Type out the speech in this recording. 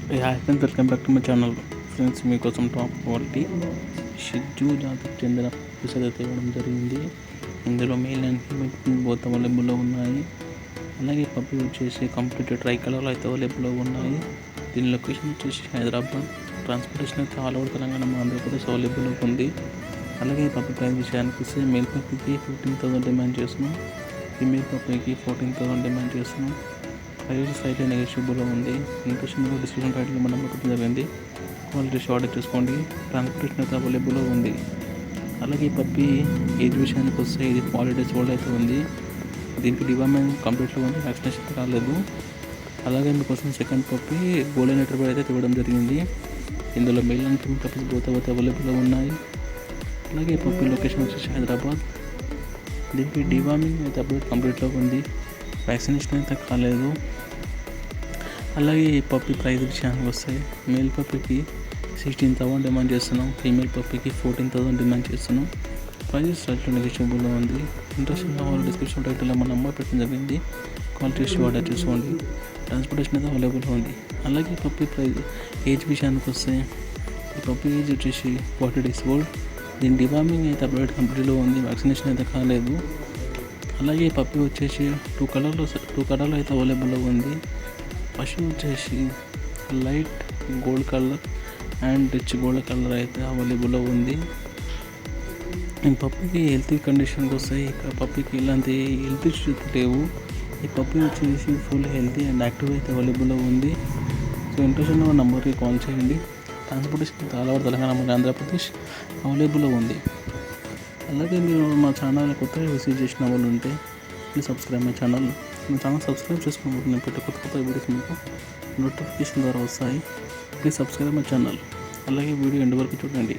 Hi friends, welcome back to my channel. Friends, మీకోసం top quality షిజ్జు జాతికి చెందిన puppies అయితే ఇవ్వడం జరిగింది. ఇందులో మేల్ అండ్ ఫీమేల్ బోత్ అవైలబుల్లో ఉన్నాయి. అలాగే పప్పీ వచ్చేసి కంప్లీట్ ట్రై కలర్లో అయితే అవైలబుల్లో ఉన్నాయి. దీని లొకేషన్ వచ్చేసి హైదరాబాద్. ట్రాన్స్పోర్టేషన్ అయితే ఆల్ ఓవర్ తెలంగాణ, ఆంధ్రప్రదేశ్ అవైలబుల్లో ఉంది. అలాగే పప్పీ ప్రైస్ విషయానికి వస్తే మేల్ పప్పీకి 15,000 డిమాండ్ చేస్తున్నాం. ఫీమేల్ పప్పీకి 14,000 డిమాండ్ చేస్తున్నాం. ప్రైస్ సైడ్లో నెగోషియబుల్లో ఉంది. ఇంట్రెస్ట్ డిస్క్రిప్షన్ టైటిల్ మనం పెట్టడం జరిగింది. క్వాలిటీ షార్ట్ చూసుకోండి. ట్రాన్స్పోర్టేషన్ అయితే అవైలబుల్లో ఉంది. అలాగే ఈ పప్పీ ఏజ్ విషయానికి వస్తే ఇది 40 days ఓల్డ్ అయితే ఉంది. దీనికి డివార్మింగ్ కంప్లీట్లో ఉంది, వ్యాక్సినేషన్ రాలేదు. అలాగే మీకోసం సెకండ్ పప్పీ గోల్డెన్ రిట్రీవర్ అయితే ఇవ్వడం జరిగింది. ఇందులో male and female puppies both అవైలబుల్లో ఉన్నాయి. అలాగే ఈ పప్పీ లొకేషన్ వచ్చేసి హైదరాబాద్. దీనికి డివార్మింగ్ అయితే అప్డేట్ కంప్లీట్లో ఉంది, వ్యాక్సినేషన్ అయితే కాలేదు. అలాగే ఈ పప్పీ ప్రైస్ విషయానికి వస్తే మేల్ పప్పీకి 16,000 డిమాండ్ చేస్తున్నాం. ఫీమేల్ పప్పీకి 14,000 డిమాండ్ చేస్తున్నాం. ప్రైజెస్ సైట్లో నెగోషియబుల్లో ఉంది. ఇంట్రెస్ట్ ఉన్న వాళ్ళు డిస్క్రిప్షన్ టైటిల్లో మన నెంబర్ పెట్టడం జరిగింది. క్వాలిటీ ఆర్డర్ చూసుకోండి. ట్రాన్స్పోర్టేషన్ అయితే అవైలబుల్ ఉంది. అలాగే ఈ పప్పీ ప్రైస్ ఏజ్ విషయానికి వస్తే ఈ పప్పీ ఏజ్ వచ్చేసి 40 days ఓల్డ్. దీని డివార్మింగ్ అయితే అప్డేట్ కంప్లీట్లో ఉంది, వ్యాక్సినేషన్ అయితే కాలేదు. అలాగే ఈ పప్పీ వచ్చేసి టూ కలర్లో అయితే అవైలబుల్లో ఉంది. ఫస్ట్ వచ్చేసి light gold colour and rich gold colour అయితే అవైలబుల్లో ఉంది. ఈ పప్పీకి హెల్తీ కండిషన్కి వస్తే ఇక పప్పీకి ఇలాంటి హెల్త్ ఇష్యూస్ లేవు. ఈ పప్పీ వచ్చేసి ఫుల్ హెల్తీ అండ్ యాక్టివ్ అయితే అవైలబుల్లో ఉంది. సో ఇంట్రెస్ట్ ఉన్న నెంబర్కి కాల్ చేయండి. ట్రాన్స్పోర్టేషన్ ఆల్ ఓవర్ తెలంగాణ మరియు ఆంధ్రప్రదేశ్ అవైలబుల్లో ఉంది. అలాగే మీరు మా ఛానల్ కొత్తగా విజిట్ చేసిన వాళ్ళు ఉంటే ప్లీజ్ సబ్స్క్రైబ్ మై ఛానల్. మా ఛానల్ సబ్స్క్రైబ్ చేసుకోకపోతే నేను పెట్టే కొత్త వీడియోస్ మీకు నోటిఫికేషన్ ద్వారా వస్తాయి. Please subscribe my channel. అలాగే వీడియో ఎండ్ వరకు చూడండి.